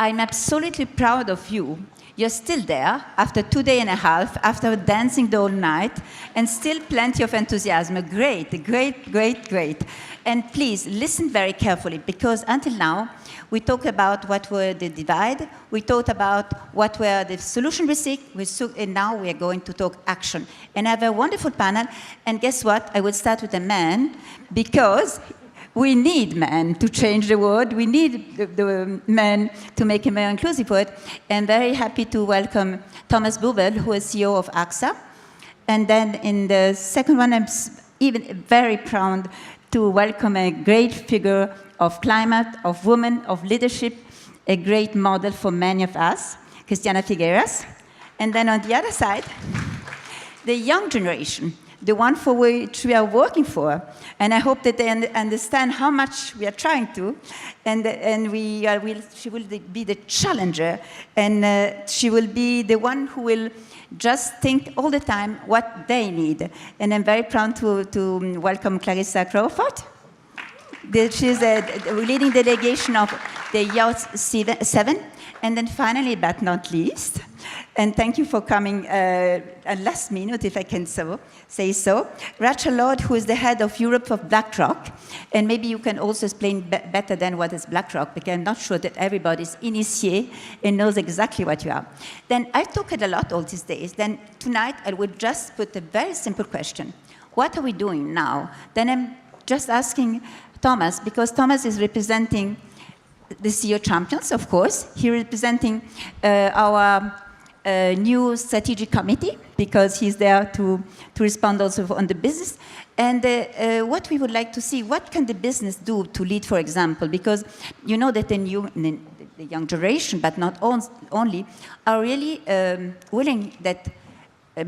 I'm absolutely proud of you. You're still there after 2.5 days, after dancing the whole night, and still plenty of enthusiasm. Great, great, great, great. And please listen very carefully, because until now, we talked about what were the divide, we talked about what were the solution we seek, and now we are going to talk action. And I have a wonderful panel, and guess what? I will start with a man, because we need men to change the world. We need the men to make a more inclusive world. And very happy to welcome Thomas Bubel, who is CEO of AXA. And then in the second one, I'm even very proud to welcome a great figure of climate, of women, of leadership, a great model for many of us, Christiana Figueras. And then on the other side, the young generation, the one for which we are working for. And I hope that they understand how much we are trying to. And she will be the challenger. And she will be the one who will just think all the time what they need. And I'm very proud to welcome Clarissa Crawford. She's leading delegation of the G7. And then finally, but not least, and thank you for coming at last minute, if I can say so, Rachel Lord, who is the head of Europe of BlackRock. And maybe you can also explain better than what is BlackRock, because I'm not sure that everybody is initiated and knows exactly what you are. Then I've talked a lot all these days. Then tonight, I would just put a very simple question. What are we doing now? Then I'm just asking Thomas, because Thomas is representing the CEO champions, of course. He's representing our new strategic committee, because he's there to respond also on the business. And what we would like to see, what can the business do to lead, for example? Because you know that the young generation, but not only, are really willing that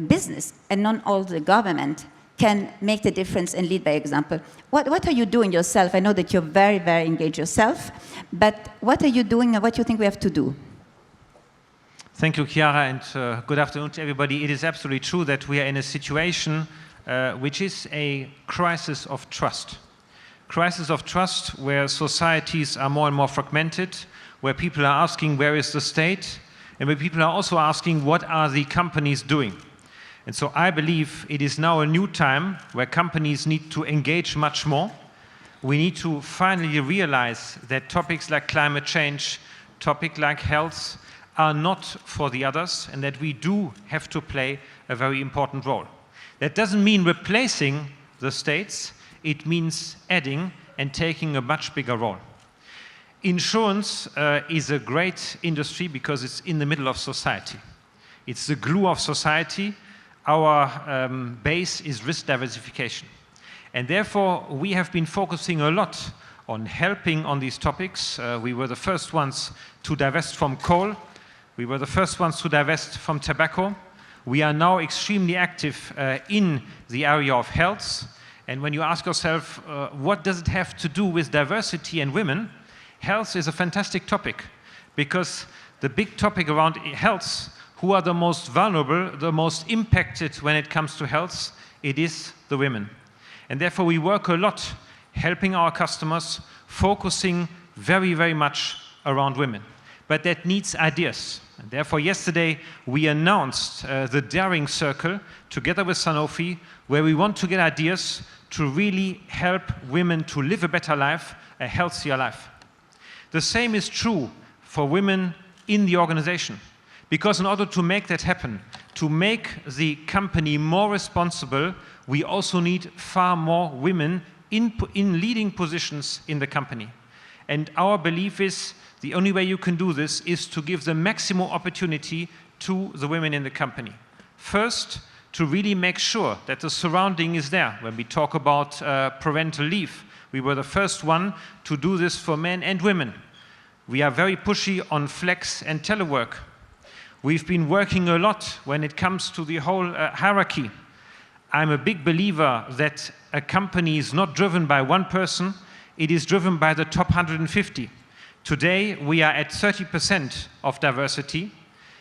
business and not all the government can make the difference and lead by example. What are you doing yourself? I know that you're very, very engaged yourself, but what are you doing and what do you think we have to do? Thank you, Chiara, and good afternoon to everybody. It is absolutely true that we are in a situation which is a crisis of trust. Crisis of trust where societies are more and more fragmented, where people are asking where is the state, and where people are also asking what are the companies doing. And so I believe it is now a new time where companies need to engage much more. We need to finally realize that topics like climate change, topics like health are not for the others, and that we do have to play a very important role. That doesn't mean replacing the states, it means adding and taking a much bigger role. Insurance is a great industry because it's in the middle of society. It's the glue of society. Our base is risk diversification. And therefore, we have been focusing a lot on helping on these topics. We were the first ones to divest from coal. We were the first ones to divest from tobacco. We are now extremely active in the area of health. And when you ask yourself, what does it have to do with diversity and women? Health is a fantastic topic, because the big topic around health, who are the most vulnerable, the most impacted when it comes to health, it is the women. And therefore we work a lot helping our customers, focusing very, very much around women. But that needs ideas. And therefore yesterday we announced the Daring Circle together with Sanofi, where we want to get ideas to really help women to live a better life, a healthier life. The same is true for women in the organization. Because in order to make that happen, to make the company more responsible, we also need far more women in leading positions in the company. And our belief is the only way you can do this is to give the maximum opportunity to the women in the company. First, to really make sure that the surrounding is there. When we talk about parental leave, we were the first one to do this for men and women. We are very pushy on flex and telework. We've been working a lot when it comes to the whole hierarchy. I'm a big believer that a company is not driven by one person, it is driven by the top 150. Today, we are at 30% of diversity,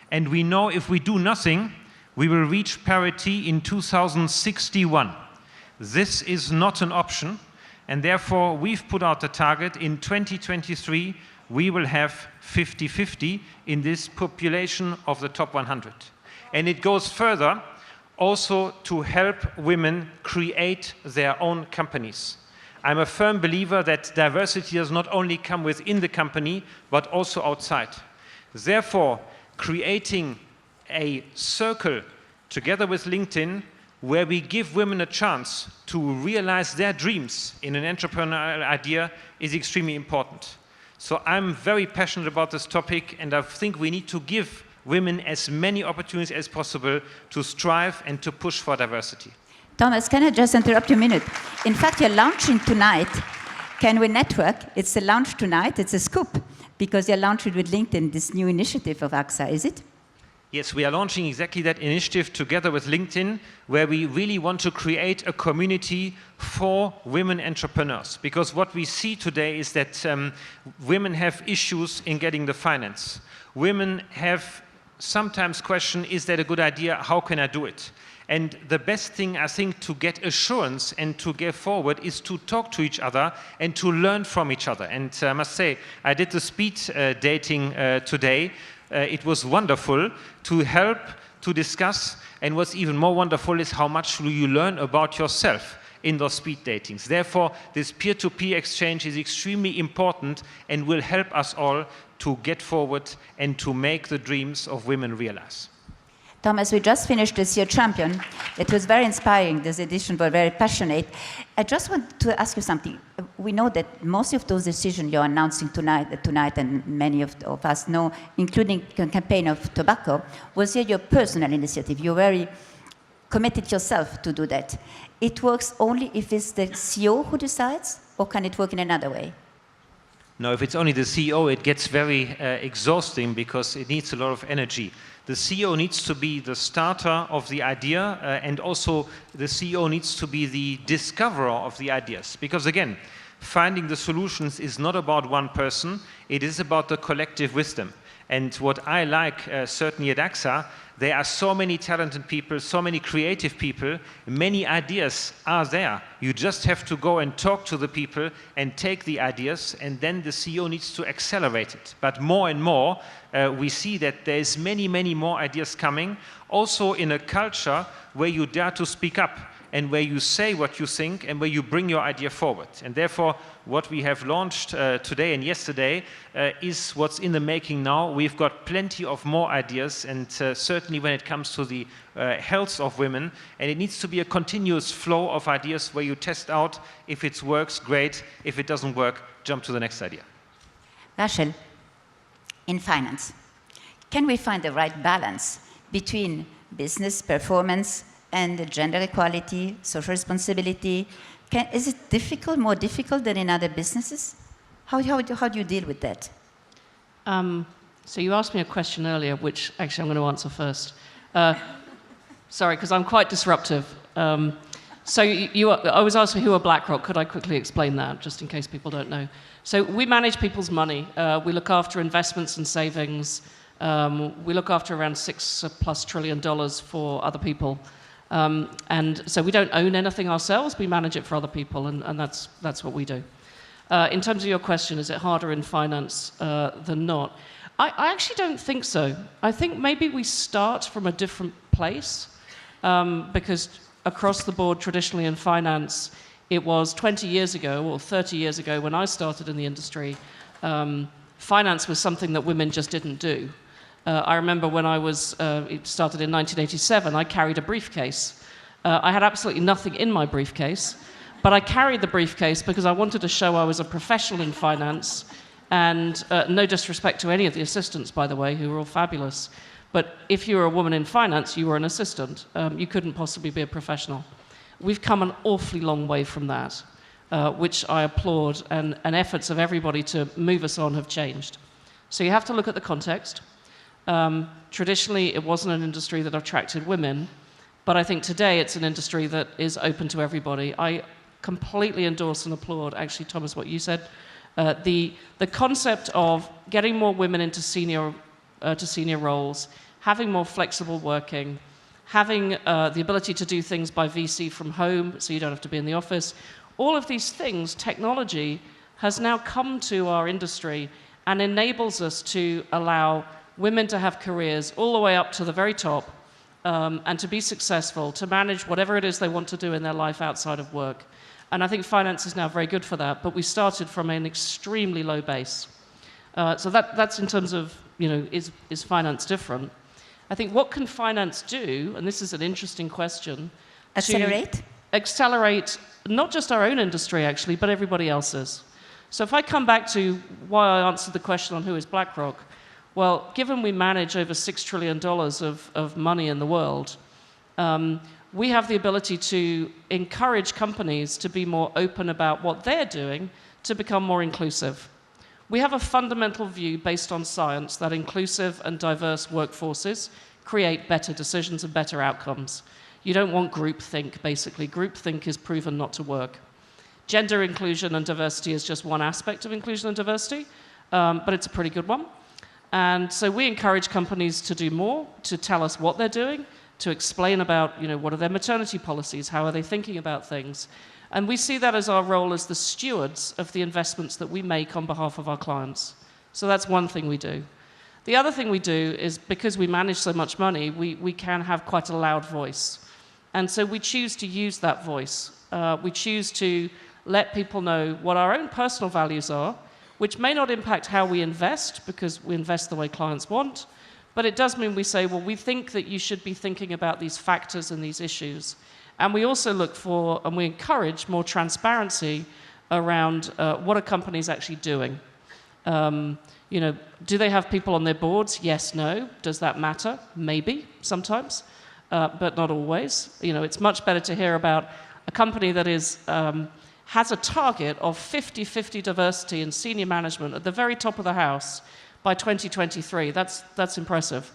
and we know if we do nothing, we will reach parity in 2061. This is not an option, and therefore we've put out the target in 2023 we will have 50-50 in this population of the top 100. And it goes further also to help women create their own companies. I'm a firm believer that diversity does not only come within the company, but also outside. Therefore, creating a circle together with LinkedIn where we give women a chance to realize their dreams in an entrepreneurial idea is extremely important. So I'm very passionate about this topic, and I think we need to give women as many opportunities as possible to strive and to push for diversity. Thomas, can I just interrupt you a minute? In fact, you're launching tonight Can We Network. It's a launch tonight. It's a scoop because you're launching with LinkedIn this new initiative of AXA, is it? Yes, we are launching exactly that initiative together with LinkedIn, where we really want to create a community for women entrepreneurs. Because what we see today is that women have issues in getting the finance. Women have sometimes question, is that a good idea? How can I do it? And the best thing, I think, to get assurance and to get forward is to talk to each other and to learn from each other. And I must say, I did the speed dating today. It was wonderful to help, to discuss, and what's even more wonderful is how much you learn about yourself in those speed datings. Therefore, this peer-to-peer exchange is extremely important and will help us all to get forward and to make the dreams of women realize. Thomas, we just finished this year champion. It was very inspiring. This edition was very passionate. I just want to ask you something. We know that most of those decisions you're announcing tonight, and many of us know, including the campaign of tobacco, was your personal initiative. You're very committed yourself to do that. It works only if it's the CEO who decides, or can it work in another way? No, if it's only the CEO, it gets very exhausting because it needs a lot of energy. The CEO needs to be the starter of the idea, and also the CEO needs to be the discoverer of the ideas. Because again, finding the solutions is not about one person, it is about the collective wisdom. And what I like, certainly at AXA, there are so many talented people, so many creative people, many ideas are there. You just have to go and talk to the people and take the ideas, and then the CEO needs to accelerate it. But more and more, we see that there's many, many more ideas coming, also in a culture where you dare to speak up, and where you say what you think, and where you bring your idea forward. And therefore, what we have launched today and yesterday is what's in the making now. We've got plenty of more ideas, and certainly when it comes to the health of women, and it needs to be a continuous flow of ideas where you test out. If it works, great. If it doesn't work, jump to the next idea. Rachel, in finance, can we find the right balance between business performance and gender equality, social responsibility? Is it difficult, more difficult than in other businesses? How do you deal with that? So you asked me a question earlier, which actually I'm going to answer first. Sorry, because I'm quite disruptive. So I was asking who are BlackRock. Could I quickly explain that, just in case people don't know? So we manage people's money. We look after investments and savings. We look after around $6+ trillion for other people. And so we don't own anything ourselves, we manage it for other people, and that's what we do. In terms of your question, is it harder in finance than not? I actually don't think so. I think maybe we start from a different place, because across the board, traditionally in finance, it was 20 years ago or 30 years ago when I started in the industry, finance was something that women just didn't do. I remember when it started in 1987, I carried a briefcase. I had absolutely nothing in my briefcase, but I carried the briefcase because I wanted to show I was a professional in finance, and no disrespect to any of the assistants, by the way, who were all fabulous. But if you were a woman in finance, you were an assistant. You couldn't possibly be a professional. We've come an awfully long way from that, which I applaud, and efforts of everybody to move us on have changed. So you have to look at the context. Traditionally, it wasn't an industry that attracted women, but I think today it's an industry that is open to everybody. I completely endorse and applaud, actually, Thomas, what you said. The concept of getting more women into senior roles, having more flexible working, having the ability to do things by VC from home, so you don't have to be in the office, All of these things, technology has now come to our industry and enables us to allow women to have careers all the way up to the very top, and to be successful, to manage whatever it is they want to do in their life outside of work. And I think finance is now very good for that, but we started from an extremely low base. So that's in terms of, is finance different? I think what can finance do, and this is an interesting question. Accelerate? Accelerate not just our own industry, actually, but everybody else's. So if I come back to why I answered the question on who is BlackRock, well, given we manage over $6 trillion of money in the world, we have the ability to encourage companies to be more open about what they're doing to become more inclusive. We have a fundamental view based on science that inclusive and diverse workforces create better decisions and better outcomes. You don't want groupthink, basically. Groupthink is proven not to work. Gender inclusion and diversity is just one aspect of inclusion and diversity, but it's a pretty good one. And so we encourage companies to do more, to tell us what they're doing, to explain about, what are their maternity policies, how are they thinking about things. And we see that as our role as the stewards of the investments that we make on behalf of our clients. So that's one thing we do. The other thing we do is, because we manage so much money, we can have quite a loud voice. And so we choose to use that voice. We choose to let people know what our own personal values are, which may not impact how we invest, because we invest the way clients want, but it does mean we say, well, we think that you should be thinking about these factors and these issues. And we also look for, and we encourage more transparency around what are companies actually doing. Do they have people on their boards? Yes, no. Does that matter? Maybe, sometimes, but not always. It's much better to hear about a company that is has a target of 50-50 diversity in senior management at the very top of the house by 2023. That's impressive.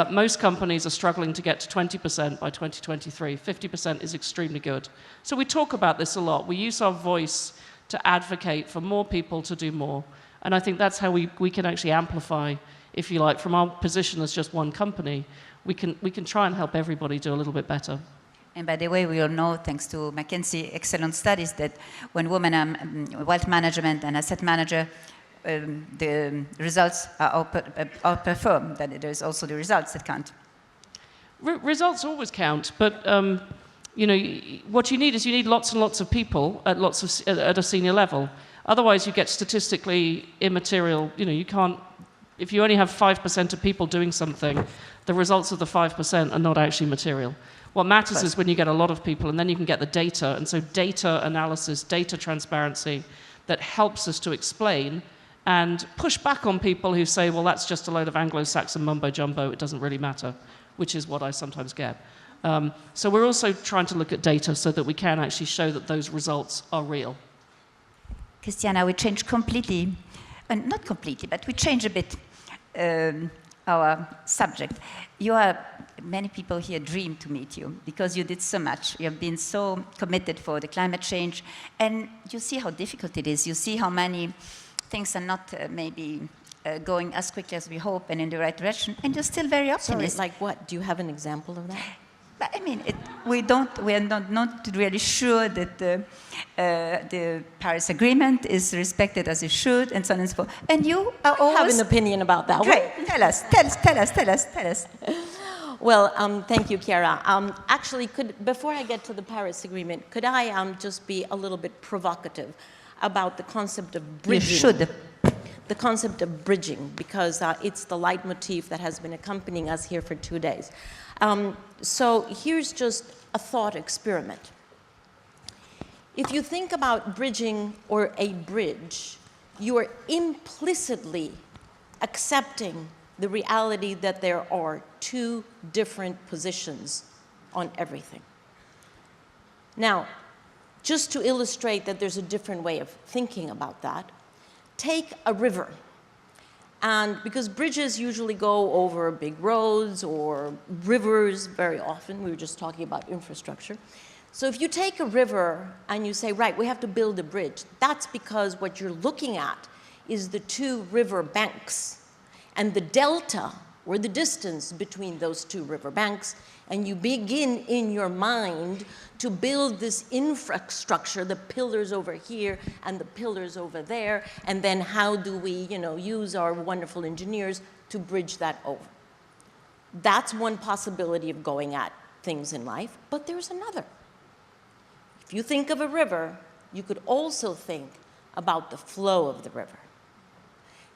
Most companies are struggling to get to 20% by 2023. 50% is extremely good. So we talk about this a lot. We use our voice to advocate for more people to do more. And I think that's how we can actually amplify, if you like, from our position as just one company. We can try and help everybody do a little bit better. And by the way, we all know, thanks to McKinsey excellent studies, that when women are wealth management and asset manager, the results are outperformed. That there's also the results that count. Results always count, but what you need lots and lots of people at a senior level. Otherwise, you get statistically immaterial. You can't. If you only have 5% of people doing something, the results of the 5% are not actually material. What matters is when you get a lot of people, and then you can get the data. And so data analysis, data transparency, that helps us to explain and push back on people who say, well, that's just a load of Anglo-Saxon mumbo-jumbo, it doesn't really matter, which is what I sometimes get. So we're also trying to look at data so that we can actually show that those results are real. Christiana, we changed completely, not completely, but we changed a bit our subject. Many people here dream to meet you because you did so much. You have been so committed for the climate change, and you see how difficult it is. You see how many things are not maybe going as quickly as we hope and in the right direction, and you're still very optimistic. Sorry, like what? Do you have an example of that? But I mean, we are not really sure that the Paris Agreement is respected as it should, and so on and so forth. And you are always... I have an opinion about that. Great. Tell us. Well, thank you, Chiara. Actually, before I get to the Paris Agreement, could I just be a little bit provocative about the concept of bridging? You should. The concept of bridging, because it's the leitmotif that has been accompanying us here for 2 days. So here's just a thought experiment. If you think about bridging or a bridge, you are implicitly accepting the reality that there are two different positions on everything. Now, just to illustrate that there's a different way of thinking about that, take a river. And because bridges usually go over big roads or rivers very often, we were just talking about infrastructure. So if you take a river and you say, right, we have to build a bridge, that's because what you're looking at is the two river banks. And the delta or the distance between those two riverbanks, and you begin in your mind to build this infrastructure, the pillars over here and the pillars over there, and then how do we, use our wonderful engineers to bridge that over. That's one possibility of going at things in life, but there's another. If you think of a river, you could also think about the flow of the river.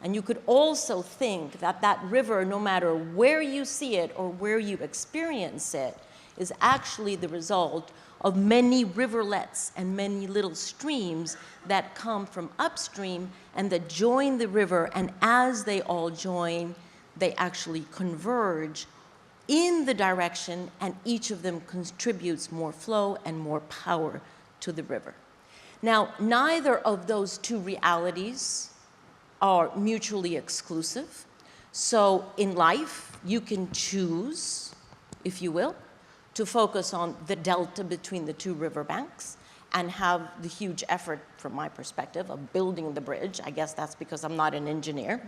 And you could also think that that river, no matter where you see it or where you experience it, is actually the result of many riverlets and many little streams that come from upstream and that join the river, and as they all join, they actually converge in the direction, and each of them contributes more flow and more power to the river. Now, neither of those two realities are mutually exclusive. So in life, you can choose, if you will, to focus on the delta between the two riverbanks and have the huge effort, from my perspective, of building the bridge. I guess that's because I'm not an engineer.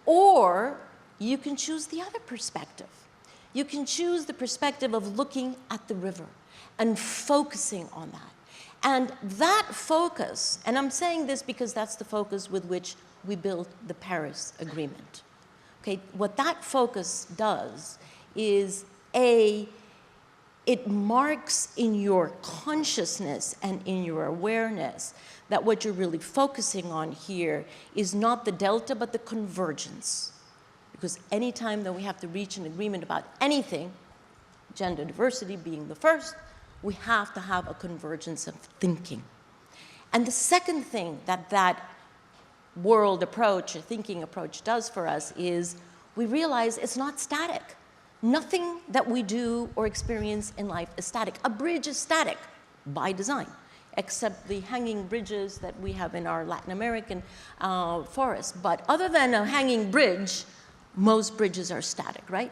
Or you can choose the other perspective. You can choose the perspective of looking at the river and focusing on that. And that focus, and I'm saying this because that's the focus with which we built the Paris Agreement. Okay, what that focus does is, it marks in your consciousness and in your awareness that what you're really focusing on here is not the delta, but the convergence. Because anytime that we have to reach an agreement about anything, gender diversity being the first, we have to have a convergence of thinking. And the second thing that that world approach, or thinking approach, does for us is we realize it's not static. Nothing that we do or experience in life is static. A bridge is static by design, except the hanging bridges that we have in our Latin American forests. But other than a hanging bridge, most bridges are static, right?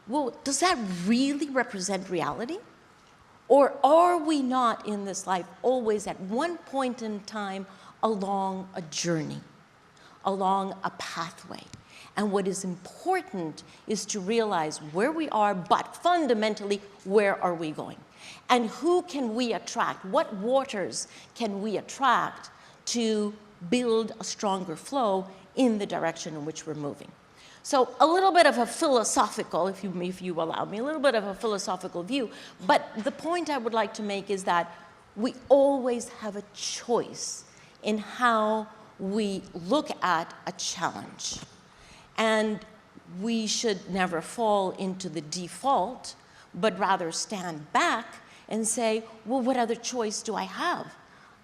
Well, does that really represent reality? Or are we not in this life always at one point in time along a journey, along a pathway? And what is important is to realize where we are, but fundamentally, where are we going? And who can we attract? What waters can we attract to build a stronger flow in the direction in which we're moving? So a little bit of a philosophical, if you allow me, a little bit of a philosophical view. But the point I would like to make is that we always have a choice in how we look at a challenge. And we should never fall into the default, but rather stand back and say, well, what other choice do I have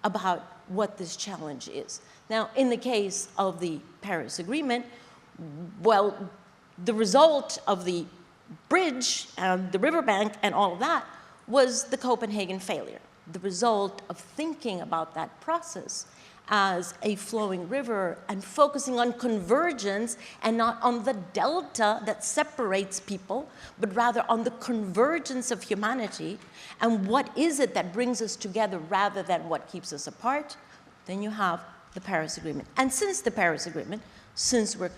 about what this challenge is? Now, in the case of the Paris Agreement, well, the result of the bridge and the riverbank and all of that was the Copenhagen failure. The result of thinking about that process as a flowing river and focusing on convergence and not on the delta that separates people, but rather on the convergence of humanity and what is it that brings us together rather than what keeps us apart, then you have the Paris Agreement. And since the Paris Agreement, since we're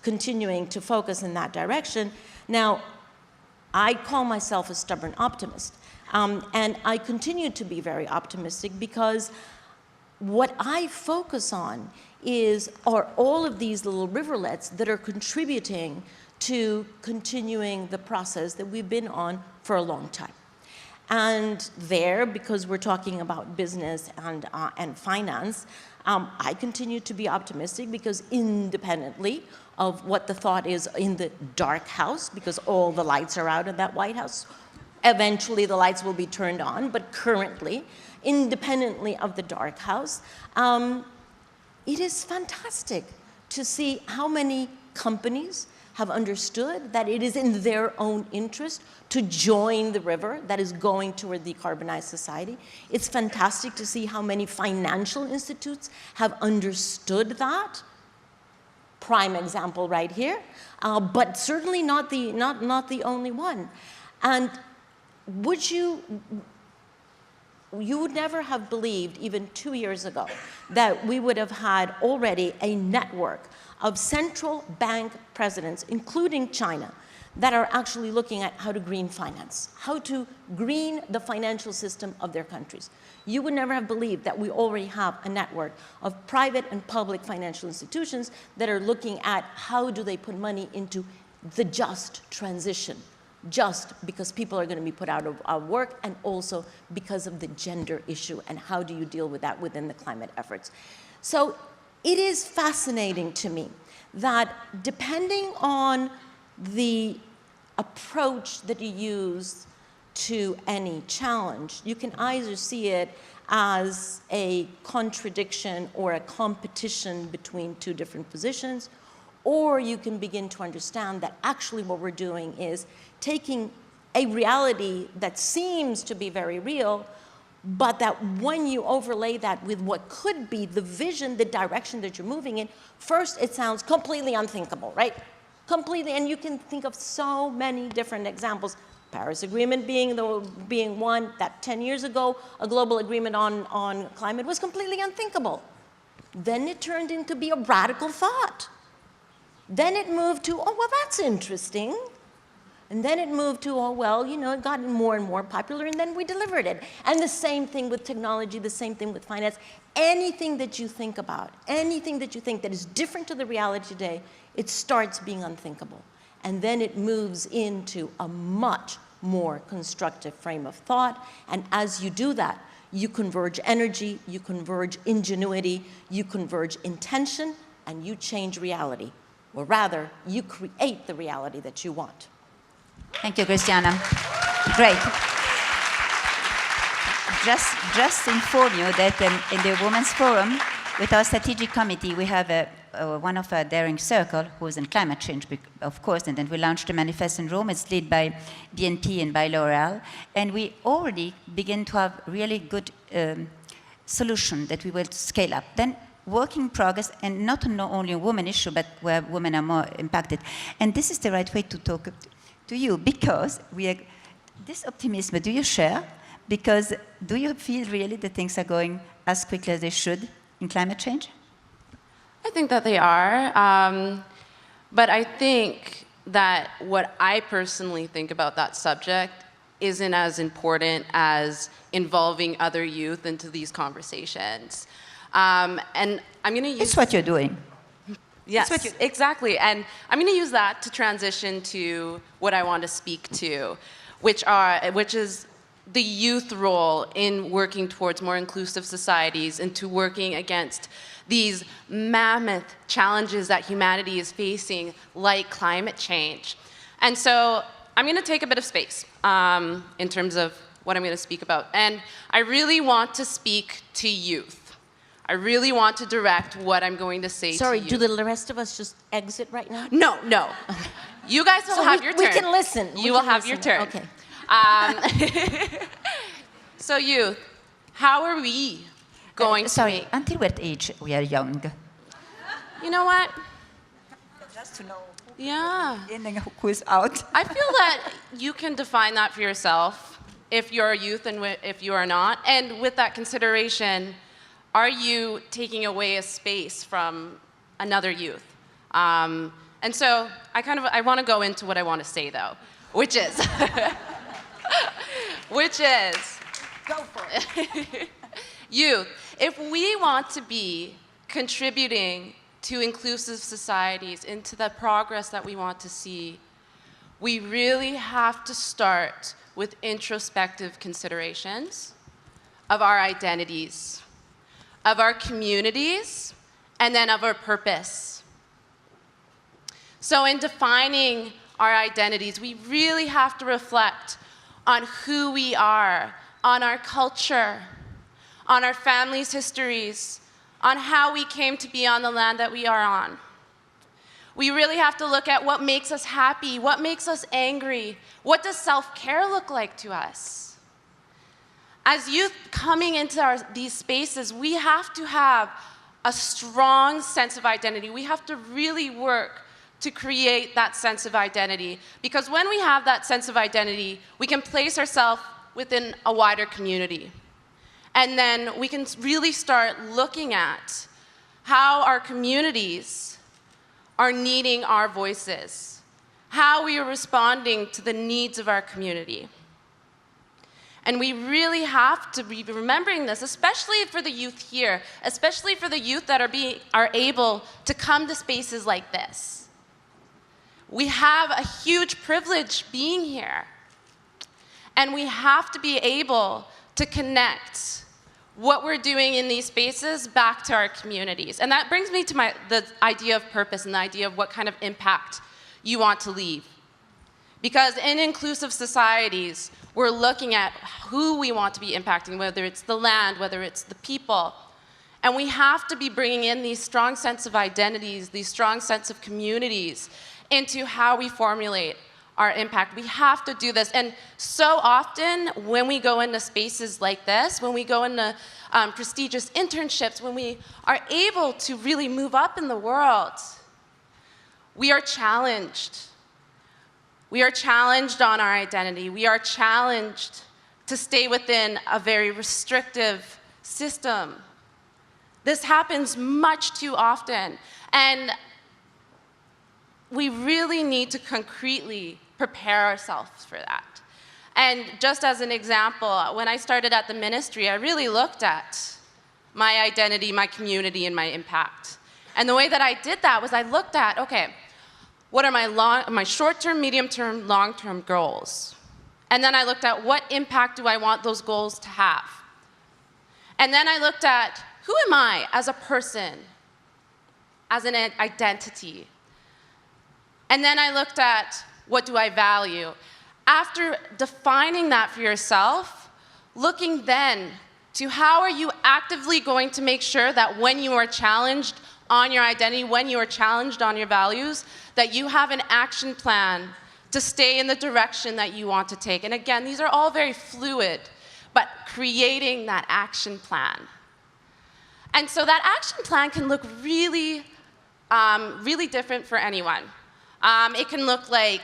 continuing to focus in that direction, now I call myself a stubborn optimist. And I continue to be very optimistic because what I focus on are all of these little riverlets that are contributing to continuing the process that we've been on for a long time. And there, because we're talking about business and finance, I continue to be optimistic because independently of what the thought is in the dark house, because all the lights are out in that White House, eventually the lights will be turned on, but currently, independently of the dark house, it is fantastic to see how many companies have understood that it is in their own interest to join the river that is going toward decarbonized society. It's fantastic to see how many financial institutes have understood that. Prime example right here, but certainly not the, not the only one. And would you, you would never have believed, even 2 years ago, that we would have had already a network of central bank presidents, including China, that are actually looking at how to green finance, how to green the financial system of their countries. You would never have believed that we already have a network of private and public financial institutions that are looking at how do they put money into the just transition, just because people are going to be put out of work, and also because of the gender issue, and how do you deal with that within the climate efforts. So it is fascinating to me that depending on the approach that you use to any challenge, you can either see it as a contradiction or a competition between two different positions, or you can begin to understand that actually what we're doing is taking a reality that seems to be very real, but that when you overlay that with what could be the vision, the direction that you're moving in, first it sounds completely unthinkable, right? Completely, and you can think of so many different examples. Paris Agreement being one, that 10 years ago, a global agreement on climate was completely unthinkable. Then it turned into be a radical thought. Then it moved to, oh, well, that's interesting. And then it moved to, oh, well, you know, it got more and more popular, and then we delivered it. And the same thing with technology, the same thing with finance. Anything that you think about, anything that you think that is different to the reality today, it starts being unthinkable. And then it moves into a much more constructive frame of thought. And as you do that, you converge energy, you converge ingenuity, you converge intention, and you change reality. Or rather, you create the reality that you want. Thank you, Christiana. Great. Just inform you that in the Women's Forum, with our strategic committee, we have one of our daring circle who is in climate change, of course, and then we launched a manifesto in Rome. It's led by BNP and by L'Oréal, and we already begin to have really good solution that we will scale up. Then work in progress, and not only a women issue, but where women are more impacted. And this is the right way to talk to you, because we are, this optimism, do you share? Because do you feel really that things are going as quickly as they should in climate change? I think that they are, but I think that what I personally think about that subject isn't as important as involving other youth into these conversations. And I'm going to use... It's what you're doing. Yes, exactly. And I'm going to use that to transition to what I want to speak to, which is the youth role in working towards more inclusive societies and to working against these mammoth challenges that humanity is facing, like climate change. And so I'm going to take a bit of space in terms of what I'm going to speak about. And I really want to speak to youth. I really want to direct what I'm going to say to you. Sorry, do the rest of us just exit right now? No, no. You guys will have your turn. We can listen. You will have your turn. Okay. So youth, how are we going to Sorry, make... until what age we are young? You know what? Just to know Yeah. who is out. I feel that you can define that for yourself if you're a youth and if you are not. And with that consideration, are you taking away a space from another youth? And so I want to go into what I want to say, though, which is, Go for it. youth, if we want to be contributing to inclusive societies, into the progress that we want to see, we really have to start with introspective considerations of our identities, of our communities, and then of our purpose. So in defining our identities, we really have to reflect on who we are, on our culture, on our families' histories, on how we came to be on the land that we are on. We really have to look at what makes us happy, what makes us angry, what does self-care look like to us? As youth coming into these spaces, we have to have a strong sense of identity. We have to really work to create that sense of identity, because when we have that sense of identity, we can place ourselves within a wider community. And then we can really start looking at how our communities are needing our voices, how we are responding to the needs of our community. And we really have to be remembering this, especially for the youth here, especially for the youth that are able to come to spaces like this. We have a huge privilege being here. And we have to be able to connect what we're doing in these spaces back to our communities. And that brings me to the idea of purpose and the idea of what kind of impact you want to leave. Because in inclusive societies, we're looking at who we want to be impacting, whether it's the land, whether it's the people. And we have to be bringing in these strong sense of identities, these strong sense of communities into how we formulate our impact. We have to do this. And so often when we go into spaces like this, when we go into prestigious internships, when we are able to really move up in the world, we are challenged. We are challenged on our identity. We are challenged to stay within a very restrictive system. This happens much too often. And we really need to concretely prepare ourselves for that. And just as an example, when I started at the ministry, I really looked at my identity, my community, and my impact. And the way that I did that was I looked at, okay, what are my short-term, medium-term, long-term goals? And then I looked at what impact do I want those goals to have? And then I looked at who am I as a person, as an identity? And then I looked at what do I value? After defining that for yourself, looking then to how are you actively going to make sure that when you are challenged on your identity, when you are challenged on your values, that you have an action plan to stay in the direction that you want to take. And again, these are all very fluid, but creating that action plan. And so that action plan can look really, really different for anyone. It can look like,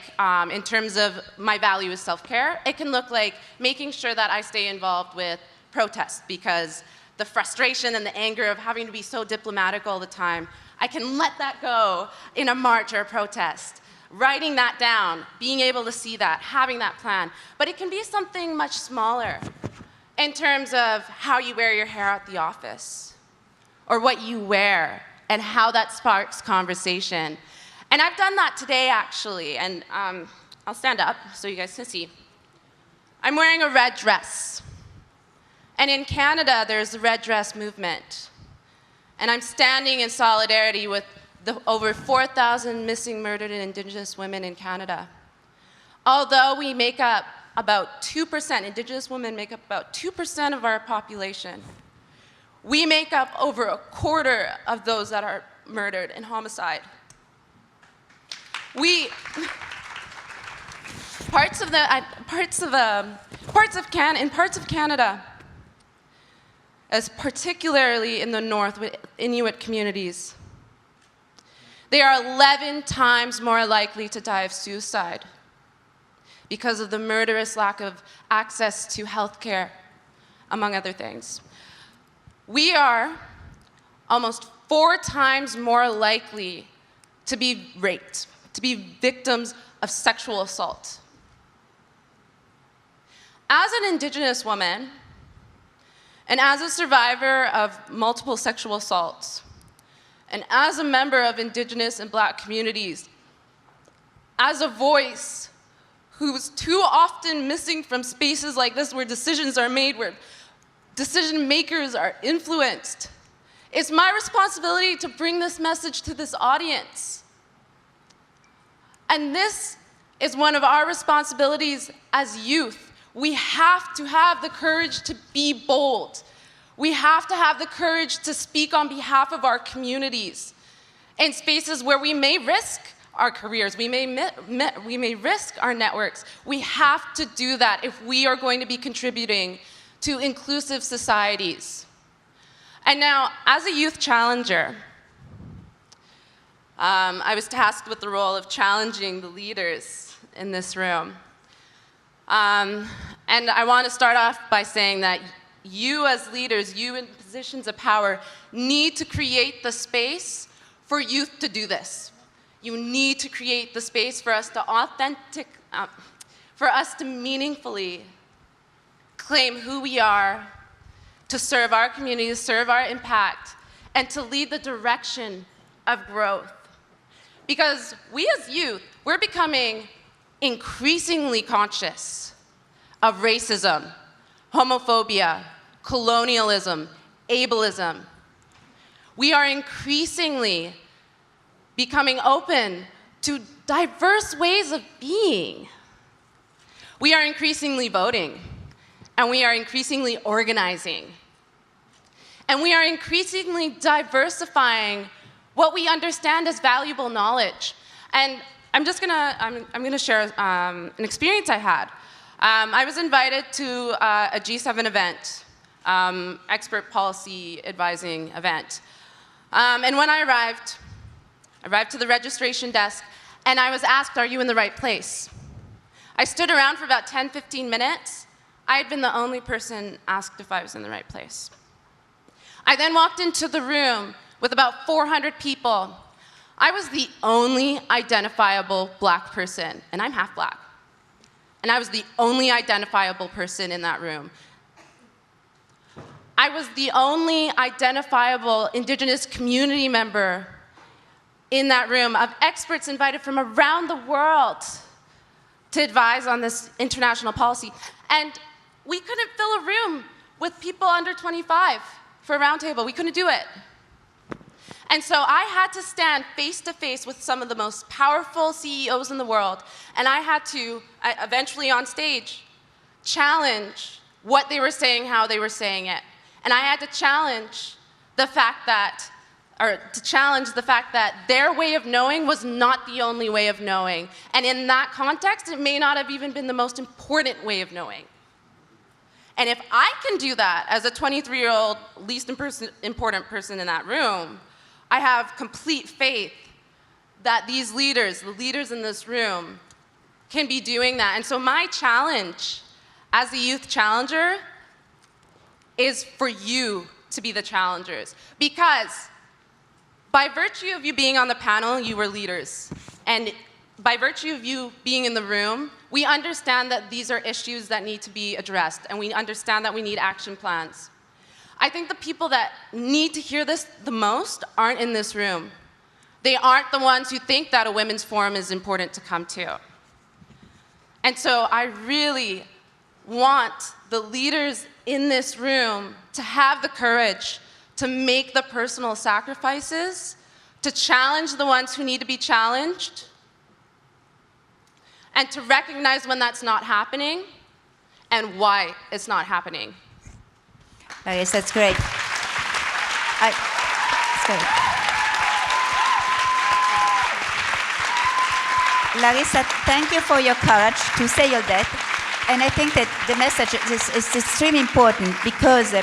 in terms of my value is self-care, it can look like making sure that I stay involved with protests because the frustration and the anger of having to be so diplomatic all the time, I can let that go in a march or a protest. Writing that down, being able to see that, having that plan. But it can be something much smaller in terms of how you wear your hair at the office or what you wear and how that sparks conversation. And I've done that today, actually, and I'll stand up so you guys can see. I'm wearing a red dress. And in Canada, there's the red dress movement. And I'm standing in solidarity with the over 4,000 missing, murdered, and Indigenous women in Canada. Although we make up about 2%, Indigenous women make up about 2% of our population, we make up over a quarter of those that are murdered in homicide. Parts of Canada, as particularly in the north with Inuit communities, they are 11 times more likely to die of suicide because of the murderous lack of access to health care, among other things. We are almost 4 times more likely to be raped, to be victims of sexual assault. As an Indigenous woman, and as a survivor of multiple sexual assaults, and as a member of Indigenous and Black communities, as a voice who's too often missing from spaces like this where decisions are made, where decision makers are influenced, it's my responsibility to bring this message to this audience. And this is one of our responsibilities as youth. We have to have the courage to be bold. We have to have the courage to speak on behalf of our communities in spaces where we may risk our careers, we may risk our networks. We have to do that if we are going to be contributing to inclusive societies. And now, as a youth challenger, I was tasked with the role of challenging the leaders in this room. And I want to start off by saying that you as leaders, you in positions of power, need to create the space for youth to do this. You need to create the space for us to meaningfully claim who we are, to serve our community, to serve our impact, and to lead the direction of growth. Because we as youth, we're becoming increasingly conscious of racism, homophobia, colonialism, ableism. We are increasingly becoming open to diverse ways of being. We are increasingly voting, and we are increasingly organizing. And we are increasingly diversifying what we understand as valuable knowledge. And I'm gonna share an experience I had. I was invited to a G7 event, expert policy advising event. And when I arrived to the registration desk, and I was asked, are you in the right place? I stood around for about 10, 15 minutes. I had been the only person asked if I was in the right place. I then walked into the room with about 400 people. I was the only identifiable black person, and I'm half black. And I was the only identifiable person in that room. I was the only identifiable indigenous community member in that room of experts invited from around the world to advise on this international policy. And we couldn't fill a room with people under 25 for a roundtable. We couldn't do it. And so I had to stand face to face with some of the most powerful CEOs in the world, and I had to, eventually on stage, challenge what they were saying, how they were saying it. And I had to challenge the fact that, their way of knowing was not the only way of knowing. And in that context, it may not have even been the most important way of knowing. And if I can do that as a 23-year-old least important person in that room, I have complete faith that these leaders, the leaders in this room, can be doing that. And so my challenge as a youth challenger is for you to be the challengers. Because by virtue of you being on the panel, you were leaders. And by virtue of you being in the room, we understand that these are issues that need to be addressed, and we understand that we need action plans. I think the people that need to hear this the most aren't in this room. They aren't the ones who think that a women's forum is important to come to. And so I really want the leaders in this room to have the courage to make the personal sacrifices, to challenge the ones who need to be challenged, and to recognize when that's not happening and why it's not happening. Yes, that's great. Larissa, thank you for your courage to say all that. And I think that the message is extremely important because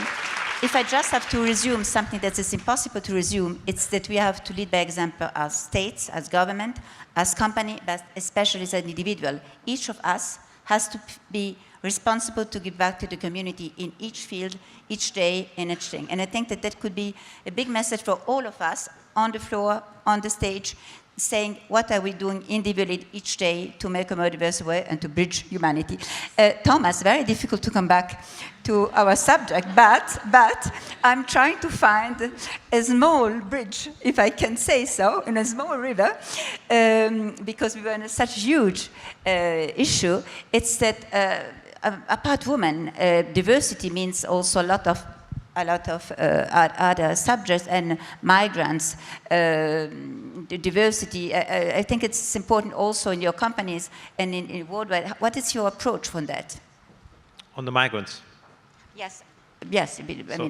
if I just have to resume something that is impossible to resume, it's that we have to lead by example as states, as government, as company, but especially as an individual. Each of us has to be responsible to give back to the community in each field, each day, and each thing. And I think that that could be a big message for all of us on the floor, on the stage, saying what are we doing individually each day to make a more diverse way and to bridge humanity. Thomas, very difficult to come back to our subject, but I'm trying to find a small bridge, if I can say so, in a small river, because we were in such a huge issue. It's that apart women, diversity means also a lot of other subjects and migrants, diversity. I think it's important also in your companies and in worldwide. What is your approach on that? On the migrants? Yes. Yes.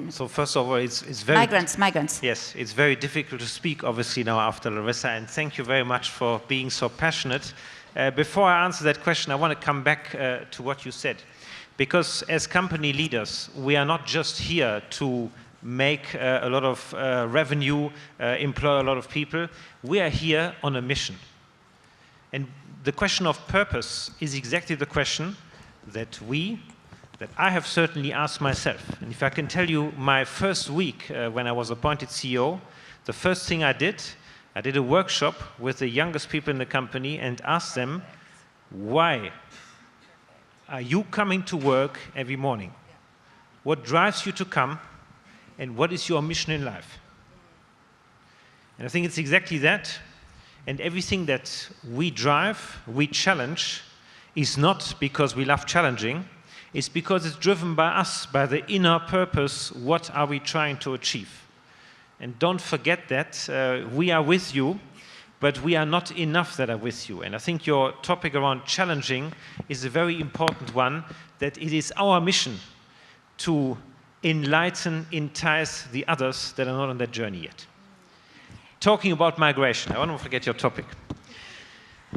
So first of all, it's very... Migrants. Yes, it's very difficult to speak, obviously, now after Larissa, and thank you very much for being so passionate. Before I answer that question, I want to come back to what you said. Because as company leaders, we are not just here to make a lot of revenue, employ a lot of people. We are here on a mission. And the question of purpose is exactly the question that we, that I have certainly asked myself. And if I can tell you my first week when I was appointed CEO, the first thing I did a workshop with the youngest people in the company and asked them, why are you coming to work every morning? What drives you to come? And what is your mission in life? And I think it's exactly that. And everything that we drive, we challenge, is not because we love challenging, it's because it's driven by us, by the inner purpose. What are we trying to achieve? And don't forget that we are with you, but we are not enough that are with you. And I think your topic around challenging is a very important one, that it is our mission to enlighten, entice the others that are not on that journey yet. Talking about migration, I want to forget your topic.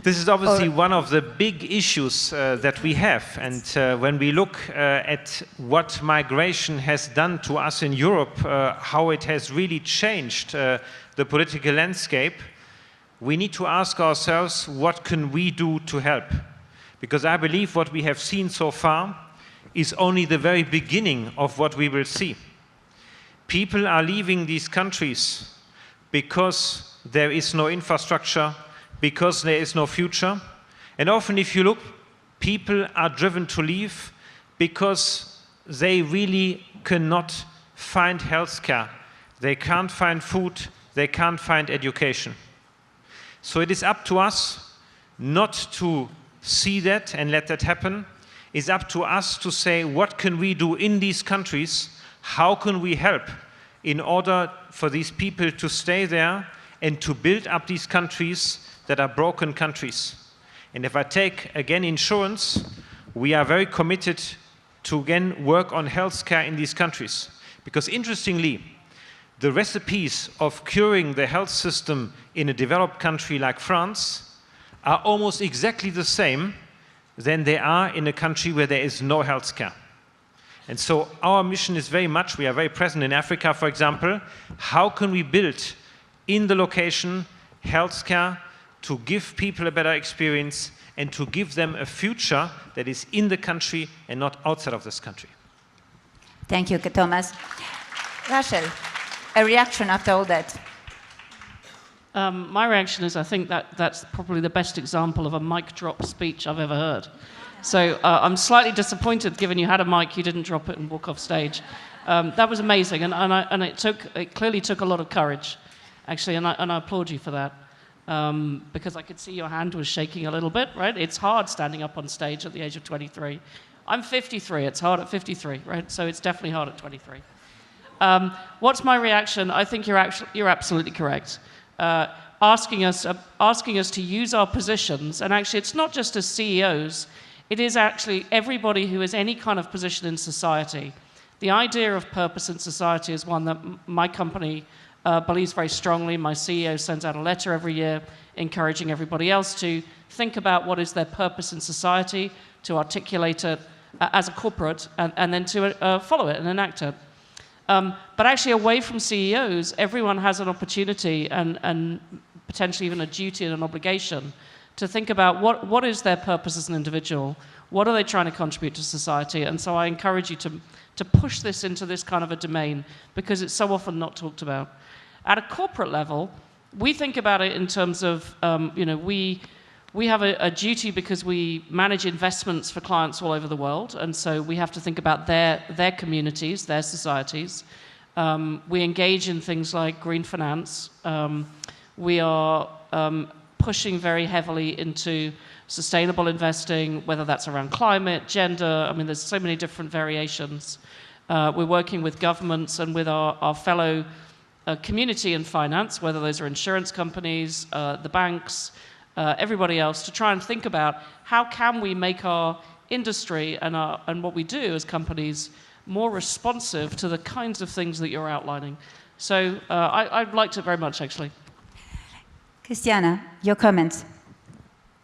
This is obviously one of the big issues that we have. And when we look at what migration has done to us in Europe, how it has really changed the political landscape, we need to ask ourselves, what can we do to help? Because I believe what we have seen so far is only the very beginning of what we will see. People are leaving these countries because there is no infrastructure, because there is no future. And often if you look, people are driven to leave because they really cannot find healthcare. They can't find food, they can't find education. So it is up to us not to see that and let that happen. It's up to us to say, what can we do in these countries? How can we help in order for these people to stay there and to build up these countries that are broken countries? And if I take, again, insurance, we are very committed to, again, work on healthcare in these countries. Because interestingly, the recipes of curing the health system in a developed country like France are almost exactly the same than they are in a country where there is no healthcare. And so our mission is very much, we are very present in Africa, for example, how can we build in the location healthcare to give people a better experience and to give them a future that is in the country and not outside of this country. Thank you, Thomas. Rachel, a reaction after all that? My reaction is I think that's probably the best example of a mic drop speech I've ever heard. So I'm slightly disappointed, given you had a mic, you didn't drop it and walk off stage. That was amazing, and it clearly took a lot of courage, actually, and I applaud you for that. Because I could see your hand was shaking a little bit, right? It's hard standing up on stage at the age of 23. I'm 53, it's hard at 53, right? So it's definitely hard at 23. What's my reaction? I think you're absolutely correct. Asking us to use our positions, and actually it's not just as CEOs, it is actually everybody who has any kind of position in society. The idea of purpose in society is one that my company believes very strongly. My CEO sends out a letter every year encouraging everybody else to think about what is their purpose in society, to articulate it as a corporate, and then to follow it and enact it. But actually, away from CEOs, everyone has an opportunity and potentially even a duty and an obligation to think about what is their purpose as an individual, what are they trying to contribute to society, and so I encourage you to push this into this kind of a domain because it's so often not talked about. At a corporate level, we think about it in terms of, we have a duty because we manage investments for clients all over the world, and so we have to think about their communities, their societies. We engage in things like green finance. We are pushing very heavily into sustainable investing, whether that's around climate, gender. I mean, there's so many different variations. We're working with governments and with our fellow community in finance, whether those are insurance companies, the banks, everybody else, to try and think about how can we make our industry and what we do as companies more responsive to the kinds of things that you're outlining. So I'd liked it very much, actually. Christiana, your comments.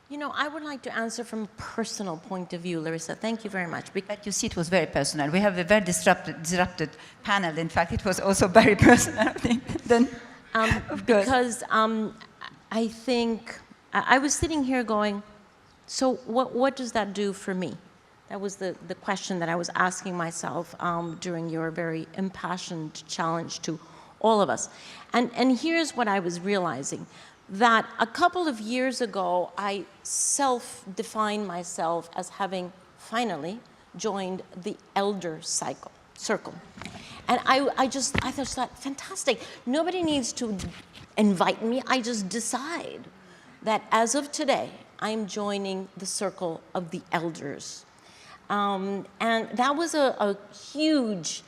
You know, I would like to answer from a personal point of view, Larissa. Thank you very much. But you see, it was very personal. We have a very disrupted panel. In fact, it was also very personal, I think. Then, because I think I was sitting here going, so what does that do for me? That was the question that I was asking myself during your very impassioned challenge to all of us. And here's what I was realizing, that a couple of years ago, I self-defined myself as having finally joined the elder circle. And I thought, fantastic. Nobody needs to invite me. I just decide that as of today, I'm joining the circle of the elders. And that was a huge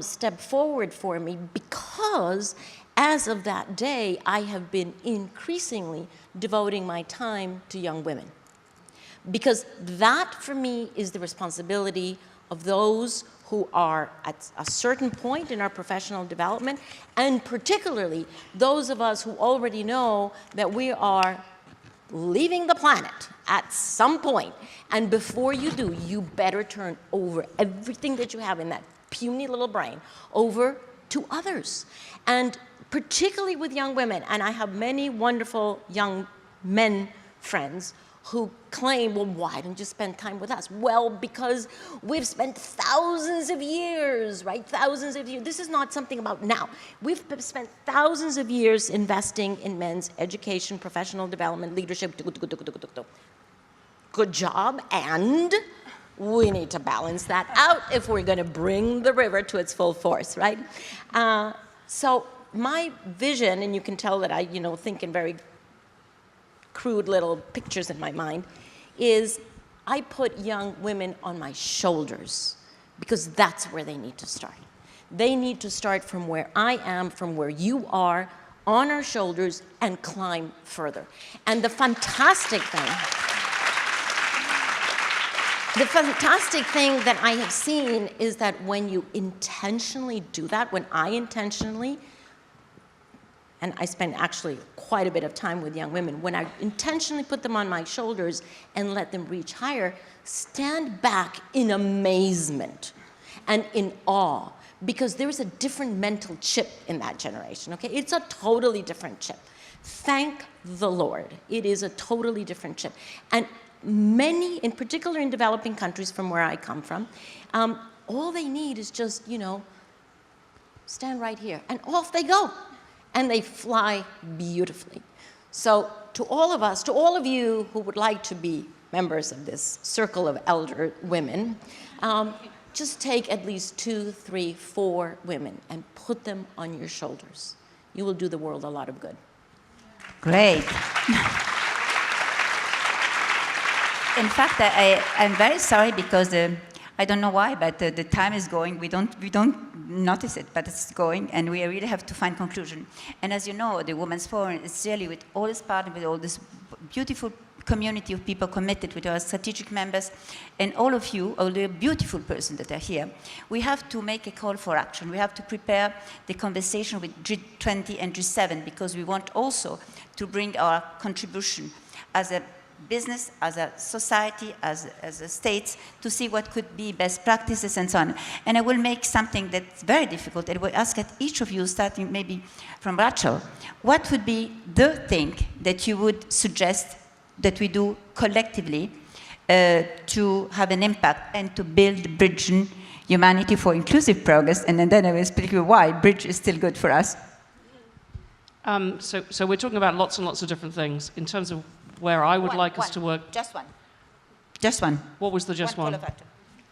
step forward for me, because as of that day, I have been increasingly devoting my time to young women. Because that, for me, is the responsibility of those who are at a certain point in our professional development, and particularly those of us who already know that we are leaving the planet at some point. And before you do, you better turn over everything that you have in that puny little brain over to others. And particularly with young women, and I have many wonderful young men friends who claim, well, why don't you spend time with us? Well, because we've spent thousands of years, right? Thousands of years. This is not something about now. We've spent thousands of years investing in men's education, professional development, leadership. Good job, and we need to balance that out if we're going to bring the river to its full force, right? So my vision, and you can tell that I, think in very crude little pictures in my mind, is I put young women on my shoulders, because that's where they need to start. They need to start from where I am, from where you are, on our shoulders, and climb further. And the fantastic thing that I have seen is that when you intentionally do that, when I intentionally, and I spend actually quite a bit of time with young women, when I intentionally put them on my shoulders and let them reach higher, stand back in amazement and in awe, because there's a different mental chip in that generation, okay? It's a totally different chip. Thank the Lord, it is a totally different chip. And many, in particular in developing countries from where I come from, all they need is just, stand right here, and off they go. And they fly beautifully. So to all of us, to all of you who would like to be members of this circle of elder women, just take at least 2, 3, 4 women and put them on your shoulders. You will do the world a lot of good. Great. In fact, I'm very sorry, because I don't know why, but the time is going. We don't notice it, but it's going, and we really have to find conclusion. And as you know, the Women's Forum is really, with all its partners, with all this beautiful community of people committed, with our strategic members, and all of you, all the beautiful persons that are here, we have to make a call for action. We have to prepare the conversation with G20 and G7, because we want also to bring our contribution as a business, as a society, as a state, to see what could be best practices and so on. And I will make something that's very difficult. I will ask at each of you, starting maybe from Rachel, what would be the thing that you would suggest that we do collectively to have an impact and to build bridging humanity for inclusive progress? And then I will explain you why bridge is still good for us. So we're talking about lots and lots of different things. In terms of where I would like us to work. Just one. Just one. What was the just one? Call of action.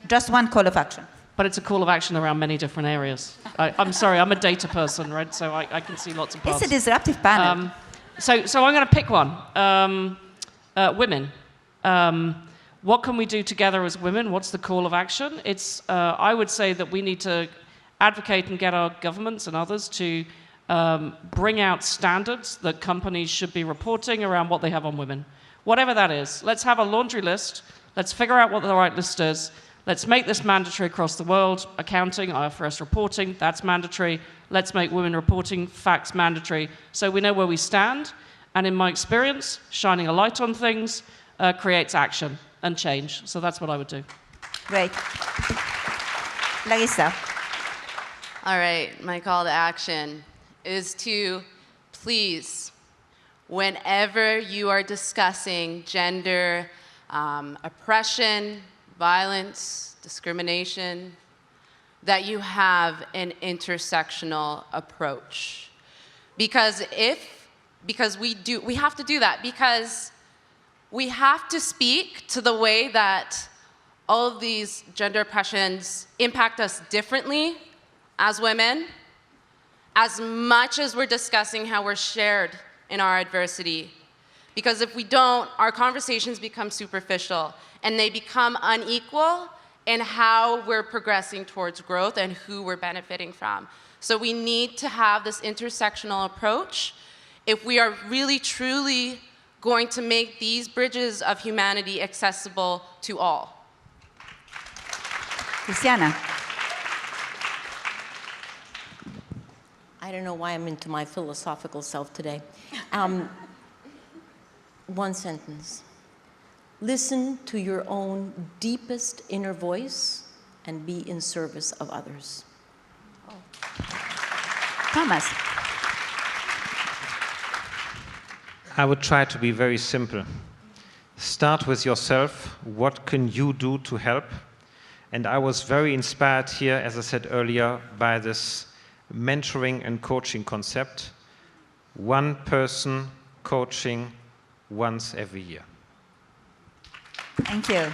Just one call of action. But it's a call of action around many different areas. I'm sorry, I'm a data person, right? So I can see lots of paths. It's a disruptive panel. So I'm going to pick one. Women. What can we do together as women? What's the call of action? I would say that we need to advocate and get our governments and others to bring out standards that companies should be reporting around what they have on women. Whatever that is. Let's have a laundry list. Let's figure out what the right list is. Let's make this mandatory across the world. Accounting, IFRS reporting, that's mandatory. Let's make women reporting facts mandatory so we know where we stand. And in my experience, shining a light on things creates action and change. So that's what I would do. Great. Larissa. All right, my call to action is to please, whenever you are discussing gender oppression, violence, discrimination, that you have an intersectional approach. Because we have to do that, because we have to speak to the way that all of these gender oppressions impact us differently as women, as much as we're discussing how we're shared in our adversity. Because if we don't, our conversations become superficial and they become unequal in how we're progressing towards growth and who we're benefiting from. So we need to have this intersectional approach if we are really, truly going to make these bridges of humanity accessible to all. Christiana. I don't know why I'm into my philosophical self today. One sentence. Listen to your own deepest inner voice and be in service of others. Thomas. I would try to be very simple. Start with yourself. What can you do to help? And I was very inspired here, as I said earlier, by this mentoring and coaching concept. One person coaching once every year. Thank you.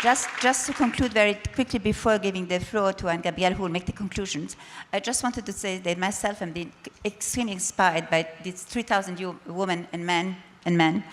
Just to conclude very quickly before giving the floor to Anne-Gabrielle, who will make the conclusions, I just wanted to say that myself I'm being extremely inspired by these 3,000 women and men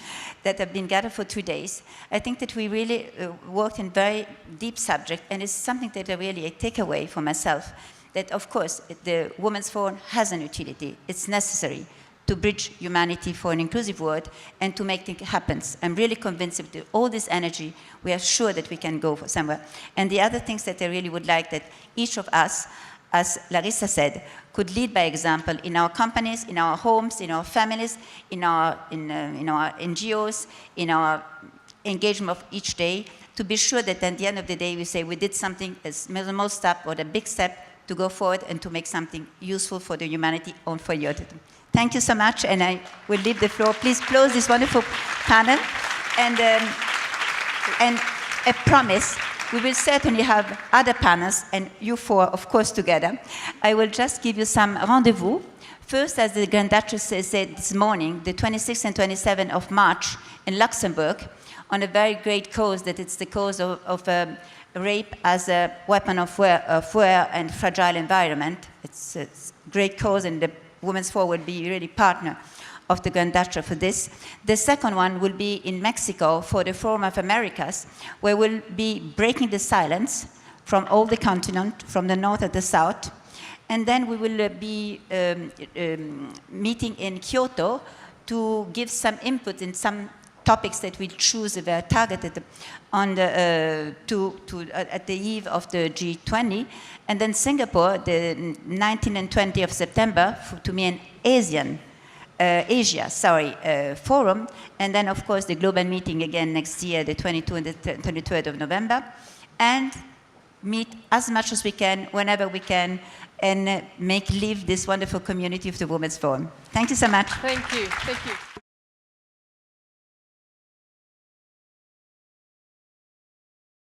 that have been gathered for 2 days. I think that we really worked in very deep subject, and it's something that I really take away for myself, that of course the Women's Forum has an utility. It's necessary to bridge humanity for an inclusive world and to make things happen. I'm really convinced that with all this energy, we are sure that we can go somewhere. And the other things that I really would like that each of us, as Larissa said, could lead by example in our companies, in our homes, in our families, in our NGOs, in our engagement of each day, to be sure that at the end of the day we say we did something, a small step or a big step to go forward and to make something useful for the humanity and for you. Thank you so much, and I will leave the floor. Please close this wonderful panel. And a promise, we will certainly have other panels, and you four, of course, together. I will just give you some rendezvous. First, as the Grand Duchess said this morning, the 26th and 27th of March in Luxembourg, on a very great cause, that it's the cause of rape as a weapon of war and fragile environment. It's a great cause, and the Women's Forum will be really partner of the Grand Duchess for this. The second one will be in Mexico for the Forum of Americas, where we'll be breaking the silence from all the continent, from the north and the south. And then we will be meeting in Kyoto to give some input in some topics that we'll choose that are targeted on the, at the eve of the G20. And then Singapore, the 19th and 20th of September, to me an Asia forum. And then, of course, the global meeting again next year, the 22nd and the 23rd of November. And meet as much as we can, whenever we can, and make live this wonderful community of the Women's Forum. Thank you so much. Thank you. Thank you.